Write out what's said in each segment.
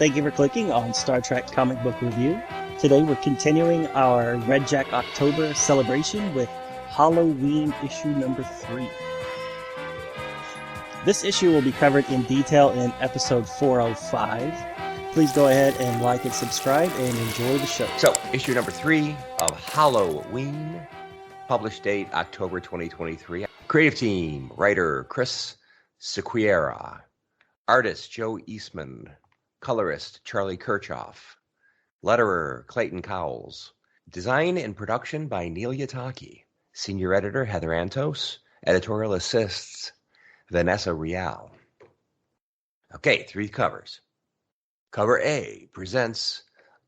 Thank you for clicking on Star Trek Comic Book Review. Today we're continuing our Redjac October celebration with Holo-ween issue number 3. This issue will be covered in detail in episode 405. Please go ahead and like and subscribe and enjoy the show. So, issue number 3 of Holo-ween, published date October 2023. Creative team, writer Chris Sequeira, artist Joe Eastman, colorist Charlie Kirchhoff, letterer Clayton Cowles, design and production by Neil Yataki, senior editor Heather Antos, editorial assists Vanessa Real. Okay, 3 covers. Cover A presents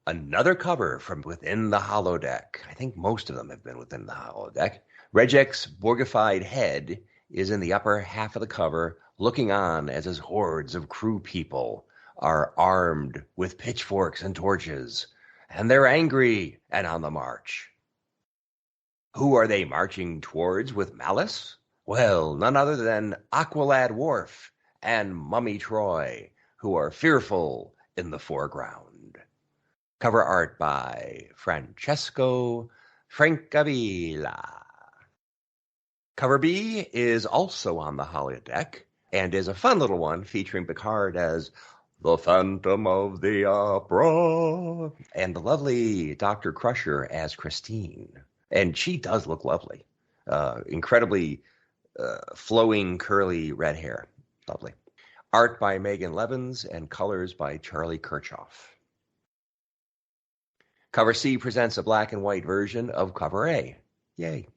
another cover from within the holodeck. I think most of them have been within the holodeck. Redjac's Borgified head is in the upper half of the cover, looking on as his hordes of crew people are armed with pitchforks and torches, and they're angry and on the march. Who are they marching towards with malice? Well, none other than Aqualad Worf and Mummy Troy, who are fearful in the foreground. Cover art by Francesco Francavilla. Cover B is also on the holodeck and is a fun little one featuring Picard as the Phantom of the Opera and the lovely Dr. Crusher as Christine. And she does look lovely. Incredibly flowing, curly red hair. Lovely. Art by Megan Levins and colors by Charlie Kirchhoff. Cover C presents a black and white version of Cover A. Yay.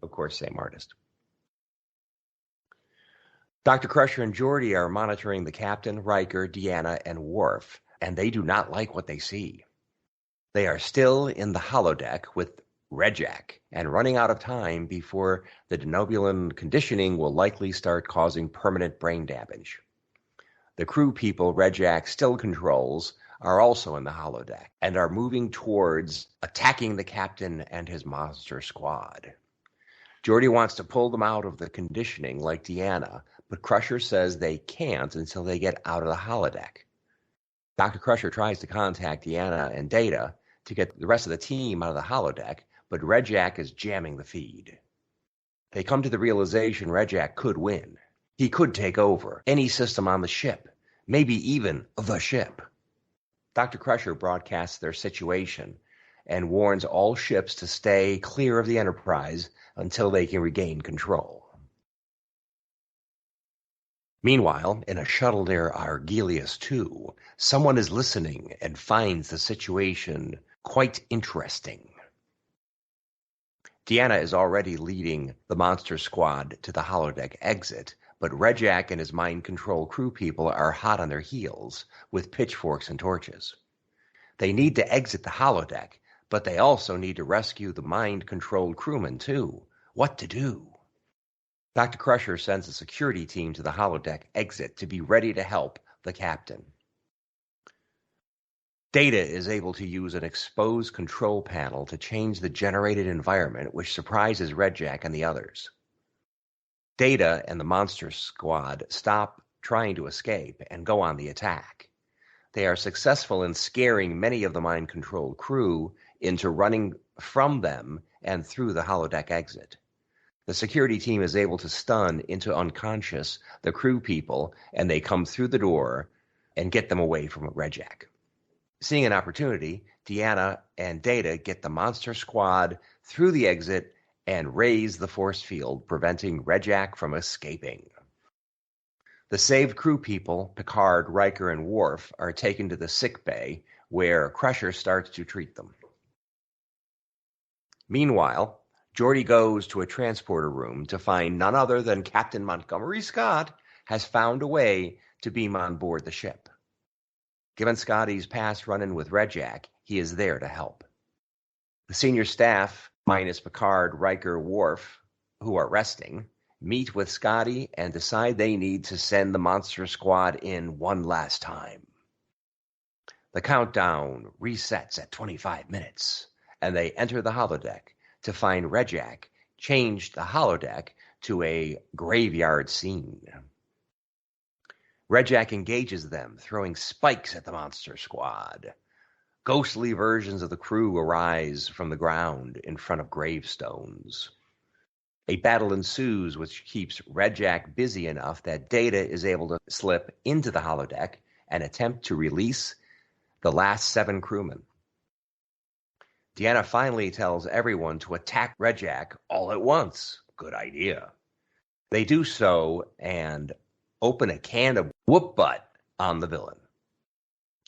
Of course, same artist. Dr. Crusher and Geordi are monitoring the captain, Riker, Deanna, and Worf, and they do not like what they see. They are still in the holodeck with Redjac and running out of time before the denobulin conditioning will likely start causing permanent brain damage. The crew people Redjac still controls are also in the holodeck and are moving towards attacking the captain and his monster squad. Geordi wants to pull them out of the conditioning like Deanna, but Crusher says they can't until they get out of the holodeck. Dr. Crusher tries to contact Deanna and Data to get the rest of the team out of the holodeck, but Redjac is jamming the feed. They come to the realization Redjac could win. He could take over any system on the ship, maybe even the ship. Dr. Crusher broadcasts their situation and warns all ships to stay clear of the Enterprise until they can regain control. Meanwhile, in a shuttle near Argelius 2, someone is listening and finds the situation quite interesting. Deanna is already leading the monster squad to the holodeck exit, but Redjac and his mind control crew people are hot on their heels with pitchforks and torches. They need to exit the holodeck, but they also need to rescue the mind-controlled crewmen, too. What to do? Dr. Crusher sends a security team to the holodeck exit to be ready to help the captain. Data is able to use an exposed control panel to change the generated environment, which surprises Redjac and the others. Data and the monster squad stop trying to escape and go on the attack. They are successful in scaring many of the mind-controlled crew into running from them and through the holodeck exit. The security team is able to stun into unconscious the crew people, and they come through the door and get them away from Redjac. Seeing an opportunity, Deanna and Data get the monster squad through the exit and raise the force field, preventing Redjac from escaping. The saved crew people, Picard, Riker, and Worf, are taken to the sick bay, where Crusher starts to treat them. Meanwhile, Geordi goes to a transporter room to find none other than Captain Montgomery Scott has found a way to beam on board the ship. Given Scotty's past run-in with Redjac, he is there to help. The senior staff, minus Picard, Riker, Worf, who are resting, meet with Scotty and decide they need to send the monster squad in one last time. The countdown resets at 25 minutes, and they enter the holodeck to find Redjac changed the holodeck to a graveyard scene. Redjac engages them, throwing spikes at the monster squad. Ghostly versions of the crew arise from the ground in front of gravestones. A battle ensues, which keeps Redjac busy enough that Data is able to slip into the holodeck and attempt to release the last 7 crewmen. Deanna finally tells everyone to attack Redjac all at once. Good idea. They do so and open a can of whoop butt on the villain.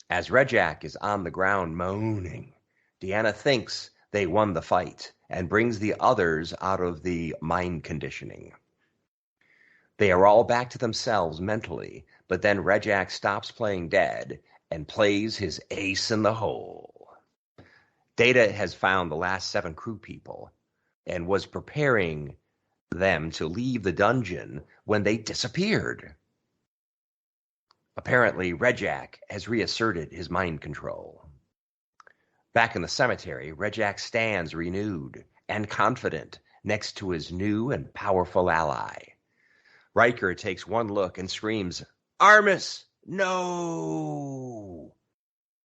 As Redjac is on the ground moaning, Deanna thinks they won the fight and brings the others out of the mind conditioning. They are all back to themselves mentally, but then Redjac stops playing dead and plays his ace in the hole. Data has found the last 7 crew people and was preparing them to leave the dungeon when they disappeared. Apparently, Redjac has reasserted his mind control. Back in the cemetery, Redjac stands renewed and confident next to his new and powerful ally. Riker takes one look and screams, "Armus, no!"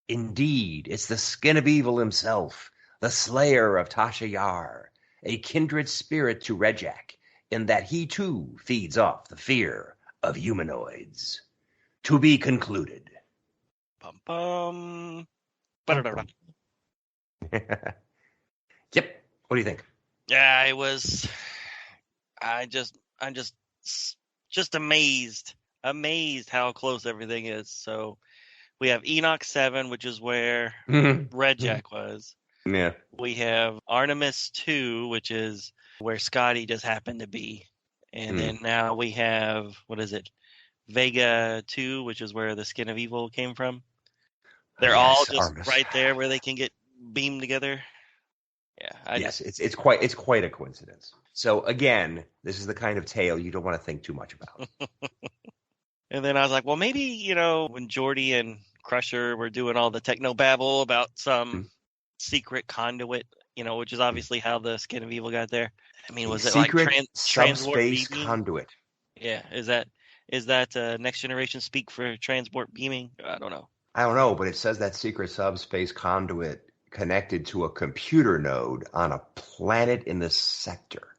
Indeed, it's the Skin of Evil himself, the slayer of Tasha Yar, a kindred spirit to Redjac, in that he too feeds off the fear of humanoids. To be concluded. Bum bum. Ba-da-da-da. Yep. What do you think? Yeah, I'm just amazed how close everything is. So we have Enoch 7, which is where Redjac was. Yeah. We have Artemis 2, which is where Scotty just happened to be. And then now we have, what is it? Vega 2, which is where the Skin of Evil came from. They're all just Armus. right there where they can get beamed together. Yeah. It's quite a coincidence. So again, this is the kind of tale you don't want to think too much about. And then I was like, well, maybe, when Geordi and Crusher were doing all the techno babble about some secret conduit, which is obviously how the Skin of Evil got there. I mean, was it secret like subspace beaming? conduit? Yeah, is that next generation speak for transport beaming? I don't know, but it says that secret subspace conduit connected to a computer node on a planet in the sector.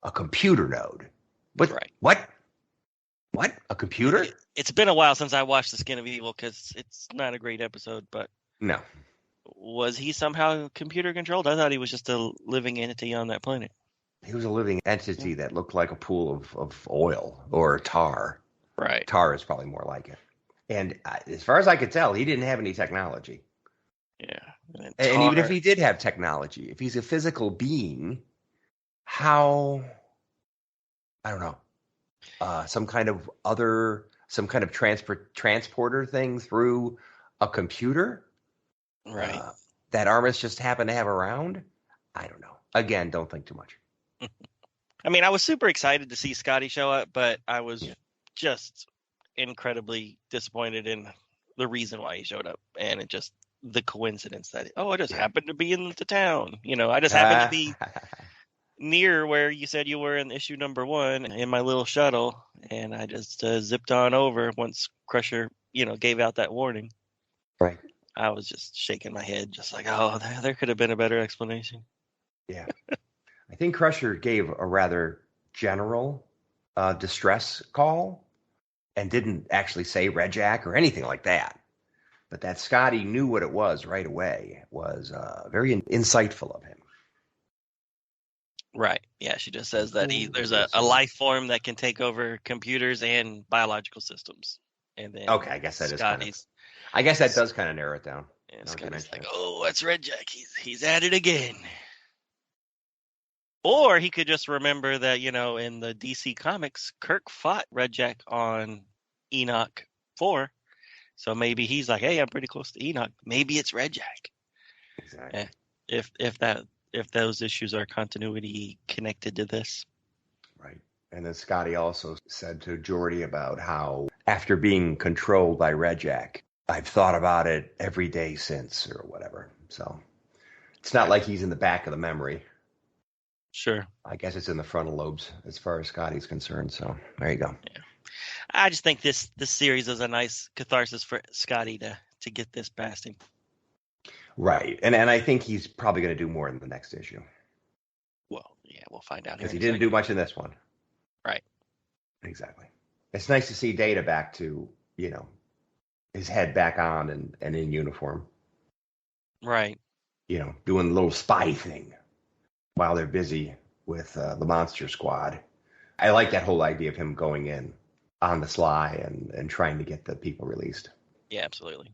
A computer node. But right. What? A computer? It's been a while since I watched The Skin of Evil because it's not a great episode, but No. Was he somehow computer controlled? I thought he was just a living entity on that planet. He was a living entity that looked like a pool of oil or tar. Right. Tar is probably more like it. And as far as I could tell, he didn't have any technology. Yeah. And even if he did have technology, if he's a physical being, how, I don't know, some kind of transporter thing through a computer? Right. That Armus just happened to have around? I don't know. Again, don't think too much. I mean, I was super excited to see Scotty show up, but I was just incredibly disappointed in the reason why he showed up. And the coincidence that, I just happened to be in the town. I just happened to be near where you said you were in issue number 1 in my little shuttle. And I just zipped on over once Crusher, gave out that warning. Right. I was just shaking my head, just like, there could have been a better explanation. Yeah. I think Crusher gave a rather general distress call and didn't actually say Redjac or anything like that. But that Scotty knew what it was right away was very insightful of him. Right. Yeah, she just says that there's a life form that can take over computers and biological systems. And then okay, I guess that Scotty's, I guess that does kind of narrow it down. And Scotty's like, that's Redjac. He's at it again. Or he could just remember that, in the DC comics, Kirk fought Redjac on Enoch 4. So maybe he's like, hey, I'm pretty close to Enoch. Maybe it's Redjac. Exactly. If those issues are continuity connected to this. Right. And then Scotty also said to Geordi about how after being controlled by Redjac, I've thought about it every day since or whatever. So it's not like he's in the back of the memory. Sure. I guess it's in the frontal lobes as far as Scotty's concerned. So there you go. Yeah. I just think this series is a nice catharsis for Scotty to get this past him. Right. And I think he's probably going to do more in the next issue. Well, yeah, we'll find out. Because he didn't do much in this one. Right. Exactly. It's nice to see Data back to, his head back on and in uniform. Right. Doing the little spy thing while they're busy with the Monster Squad. I like that whole idea of him going in on the sly and trying to get the people released. Yeah, absolutely.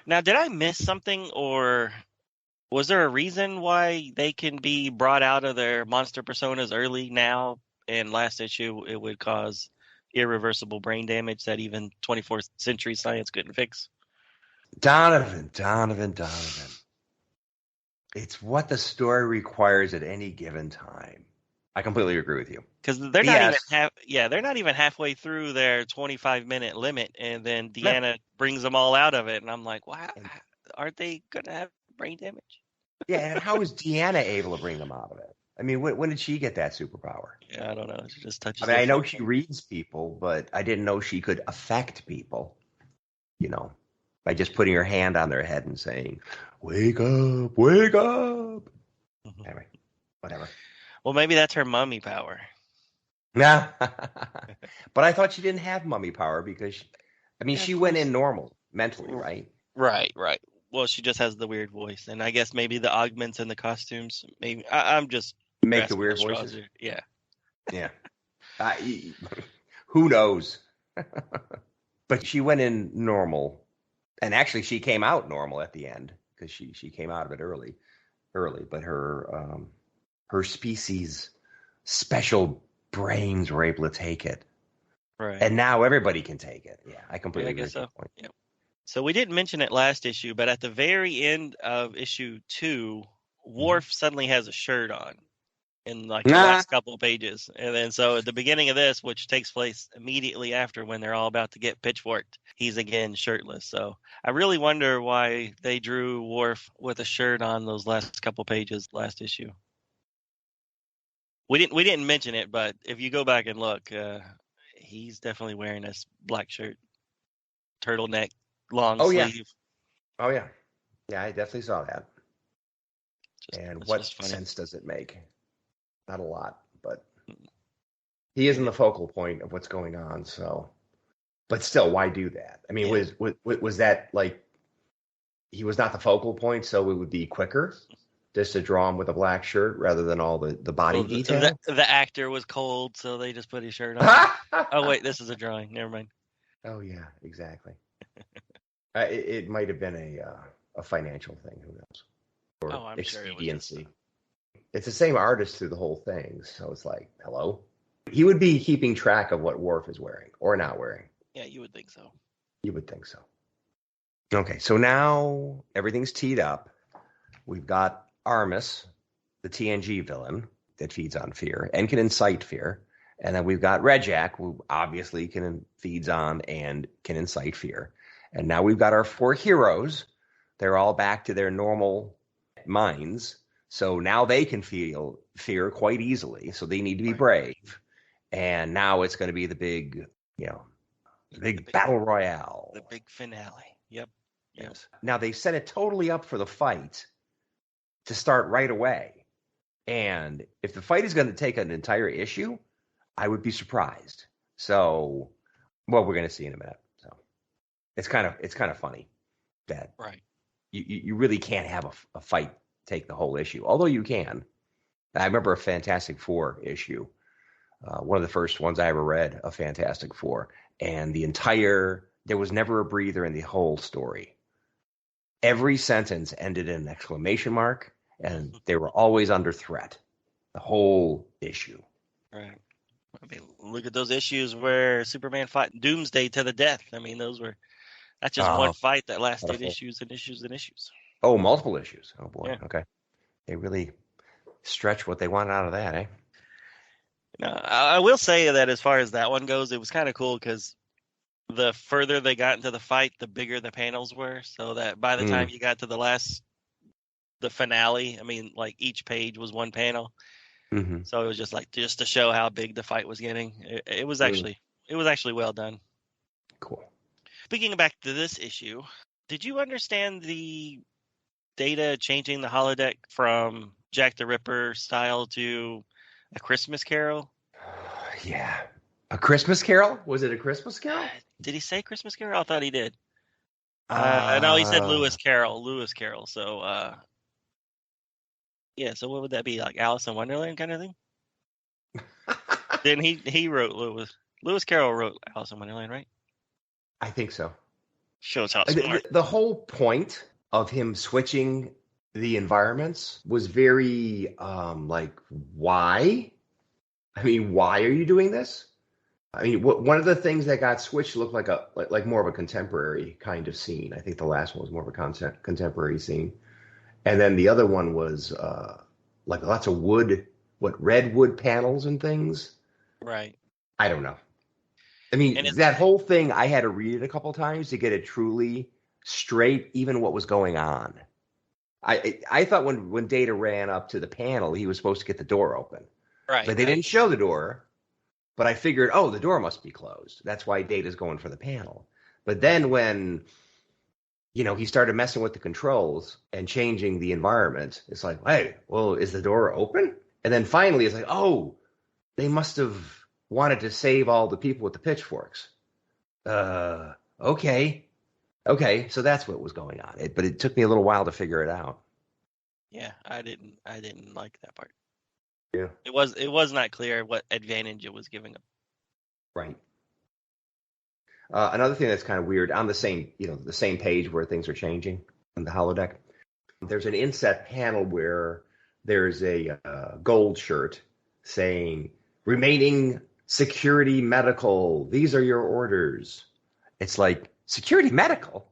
Now, did I miss something, or was there a reason why they can be brought out of their monster personas early now? And last issue, it would cause irreversible brain damage that even 24th century science couldn't fix. Donovan. It's what the story requires at any given time. I completely agree with you. Because they're not even halfway through their 25-minute limit, and then Deanna brings them all out of it, and I'm like, wow, aren't they gonna have brain damage? Yeah, and how is Deanna able to bring them out of it? I mean, when did she get that superpower? Yeah, I don't know. She just touches. I know she reads people, but I didn't know she could affect people. By just putting her hand on their head and saying, "Wake up, wake up." Mm-hmm. Anyway, whatever. Well, maybe that's her mummy power. Nah, but I thought she didn't have mummy power because, she went in normal mentally, right? Right. Well, she just has the weird voice, and I guess maybe the augments and the costumes. Maybe I'm just make the weird voices. Yeah. Who knows? But she went in normal, and actually, she came out normal at the end because she came out of it early. But her species' special brains were able to take it, right? And now everybody can take it. Yeah, I completely agree. Guess so. Yep. So we didn't mention it last issue, but at the very end of issue 2, Worf suddenly has a shirt on in the last couple of pages. And then so at the beginning of this, which takes place immediately after when they're all about to get pitchforked, he's again shirtless. So I really wonder why they drew Worf with a shirt on those last couple pages last issue. We didn't mention it, but if you go back and look, he's definitely wearing this black shirt, turtleneck. Long sleeve. Oh yeah. Yeah, I definitely saw that. And what sense does it make? Not a lot, but he isn't the focal point of what's going on. So, but still, why do that? I mean, was that like he was not the focal point, so it would be quicker just to draw him with a black shirt rather than all the body detail? The actor was cold, so they just put his shirt on. Oh wait, this is a drawing. Never mind. Oh yeah, exactly. It might have been a financial thing. Who knows? Or I'm expediency. Sure it's the same artist through the whole thing, so it's like, hello. He would be keeping track of what Worf is wearing or not wearing. Yeah, you would think so. You would think so. Okay, so now everything's teed up. We've got Armis, the TNG villain that feeds on fear and can incite fear. And then we've got Redjac, who obviously feeds on and can incite fear. And now we've got our 4 heroes. They're all back to their normal minds. So now they can feel fear quite easily. So they need to be brave. And now it's going to be the big, the big battle royale. The big finale. Yep. Yes. Now they set it totally up for the fight to start right away. And if the fight is going to take an entire issue, I would be surprised. So, we're going to see in a minute. So it's kind of funny that you really can't have a fight take the whole issue, although you can. I remember a Fantastic Four issue, one of the first ones I ever read, a Fantastic Four, and there was never a breather in the whole story. Every sentence ended in an exclamation mark, and they were always under threat. The whole issue. Right. I mean, look at those issues where Superman fought Doomsday to the death. I mean, that's just one fight that lasted issues and issues and issues. Oh, multiple issues. Oh boy. Yeah. Okay. They really stretch what they want out of that, eh? No, I will say that as far as that one goes, it was kind of cool because the further they got into the fight, the bigger the panels were. So that by the time you got to the finale, I mean, like each page was one panel. Mm-hmm. So it was just to show how big the fight was getting. It was actually It was actually well done. Cool. Speaking back to this issue, did you understand the Data changing the holodeck from Jack the Ripper style to A Christmas Carol? Yeah. A Christmas Carol? Was it A Christmas Carol? Did he say Christmas Carol? I thought he did. No, he said Lewis Carroll. Lewis Carroll. So, yeah. So what would that be, like Alice in Wonderland kind of thing? Then he wrote Lewis Carroll wrote Alice in Wonderland, right? I think so. Shows how smart. The whole point of him switching the environments was very like, why? I mean, why are you doing this? I mean, one of the things that got switched looked like more of a contemporary kind of scene. I think the last one was more of a contemporary scene, and then the other one was like lots of wood, redwood panels and things. Right. I don't know. I mean, that whole thing, I had to read it a couple times to get it truly straight, even what was going on. I thought when Data ran up to the panel, he was supposed to get the door open. Right. But they didn't show the door. But I figured, oh, the door must be closed. That's why Data's going for the panel. But then when, he started messing with the controls and changing the environment, it's like, hey, well, is the door open? And then finally it's like, oh, they must have wanted to save all the people with the pitchforks. Okay, so that's what was going on. But it took me a little while to figure it out. Yeah, I didn't like that part. Yeah, it was not clear what advantage it was giving them. Right. Another thing that's kind of weird on the same page where things are changing on the holodeck. There's an inset panel where there's a gold shirt saying remaining security medical. These are your orders. It's like, security medical?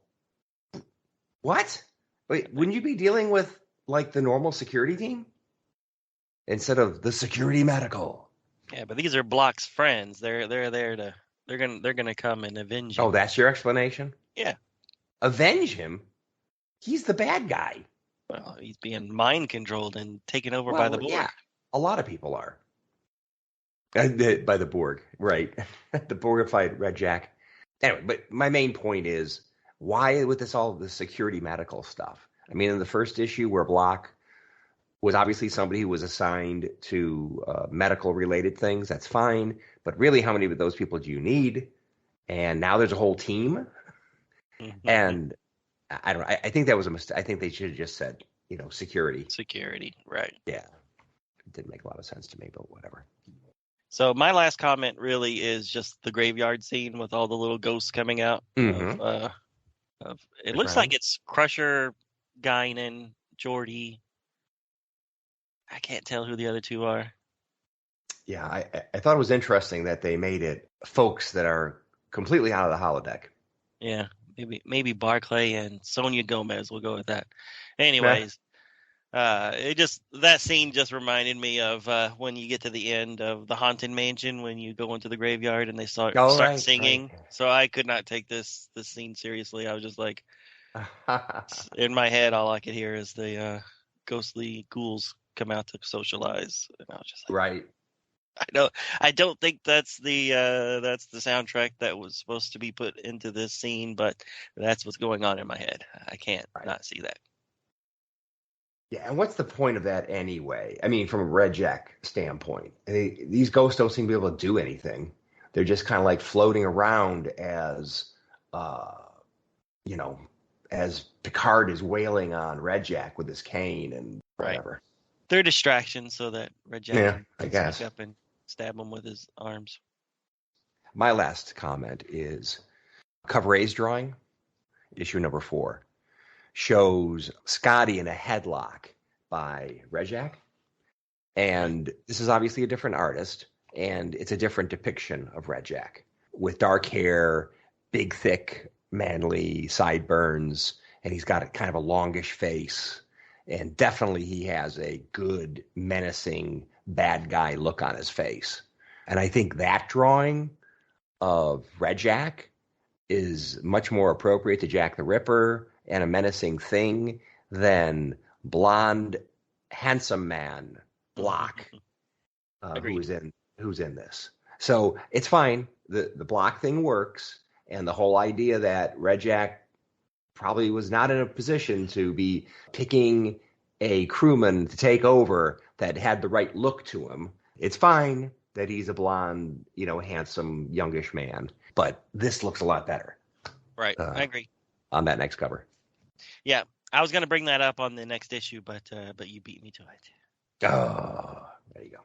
What? Wait, wouldn't you be dealing with like the normal security team instead of the security medical? Yeah, but these are Block's friends. They're there to they're gonna come and avenge him. Oh, that's your explanation? Yeah. Avenge him? He's the bad guy. Well, he's being mind controlled and taken over by the Borg. Yeah, a lot of people are. By the Borg, right? The Borgified Redjac. Anyway, but my main point is, why with all the security medical stuff? I mean, in the first issue where Block was obviously somebody who was assigned to medical-related things, that's fine. But really, how many of those people do you need? And now there's a whole team. Mm-hmm. And I don't know. I think that was a mistake. I think they should have just said, security. Security, right. Yeah. It didn't make a lot of sense to me, but whatever. So my last comment really is just the graveyard scene with all the little ghosts coming out. Mm-hmm. It looks like it's Crusher, Guinan, Geordi. I can't tell who the other two are. Yeah, I thought it was interesting that they made it folks that are completely out of the holodeck. Yeah, maybe Barclay and Sonia Gomez. We'll go with that. Anyways, that scene just reminded me of when you get to the end of the Haunted Mansion when you go into the graveyard and they start singing. Right. So I could not take this scene seriously. I was just like, in my head, all I could hear is the ghostly ghouls come out to socialize, and I was just like, right. I don't think that's the soundtrack that was supposed to be put into this scene, but that's what's going on in my head. I can't not see that. Yeah, and what's the point of that anyway? I mean, from a Redjac standpoint, these ghosts don't seem to be able to do anything. They're just kind of like floating around as, as Picard is wailing on Redjac with his cane and whatever. Right. They're distractions so that Redjac can sneak up and stab him with his arms. My last comment is Cover A's drawing, issue number 4. Shows Scotty in a headlock by Redjac. And this is obviously a different artist, and it's a different depiction of Redjac with dark hair, big, thick, manly sideburns, and he's got a kind of a longish face. And definitely he has a good, menacing, bad guy look on his face. And I think that drawing of Redjac is much more appropriate to Jack the Ripper and a menacing thing than blonde, handsome man Block, who's in this. So it's fine. the block thing works, and the whole idea that Redjac probably was not in a position to be picking a crewman to take over that had the right look to him. It's fine that he's a blonde, handsome, youngish man, but this looks a lot better. Right, I agree. On that next cover. Yeah, I was going to bring that up on the next issue, but you beat me to it. Oh, there you go.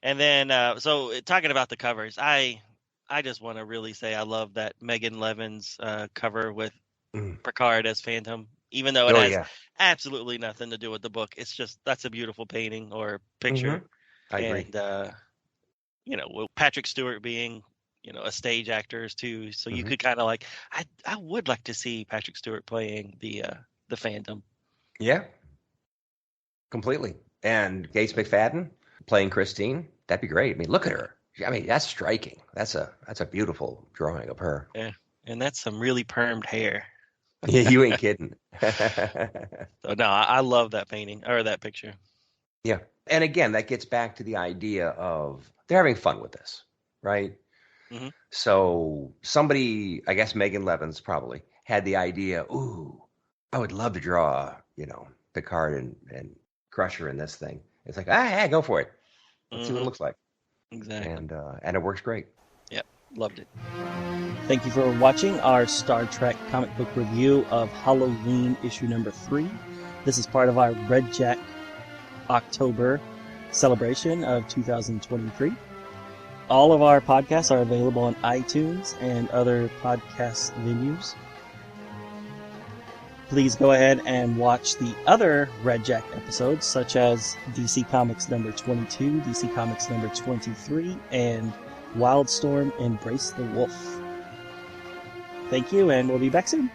And then, so talking about the covers, I just want to really say I love that Megan Levin's cover with Picard as Phantom, even though it has absolutely nothing to do with the book. It's just, that's a beautiful painting or picture. I agree. And, with Patrick Stewart being, a stage actor too. So you could kind of like, I would like to see Patrick Stewart playing the Phantom. Yeah, completely. And Gates McFadden playing Christine, that'd be great. I mean, look at her. I mean, that's striking. That's a beautiful drawing of her. Yeah, and that's some really permed hair. Yeah, you ain't kidding. So no, I love that painting or that picture. Yeah, and again, that gets back to the idea of they're having fun with this, right? Mm-hmm. So somebody, I guess Megan Levin's probably had the idea. Ooh, I would love to draw, Picard and Crusher in this thing. It's like, yeah, go for it. Let's see what it looks like. Exactly. And it works great. Yep, loved it. Thank you for watching our Star Trek comic book review of Holo-ween issue number 3. This is part of our Redjac October celebration of 2023. All of our podcasts are available on iTunes and other podcast venues. Please go ahead and watch the other Redjac episodes, such as DC Comics number 22, DC Comics number 23, and Wildstorm Embrace the Wolf. Thank you, and we'll be back soon.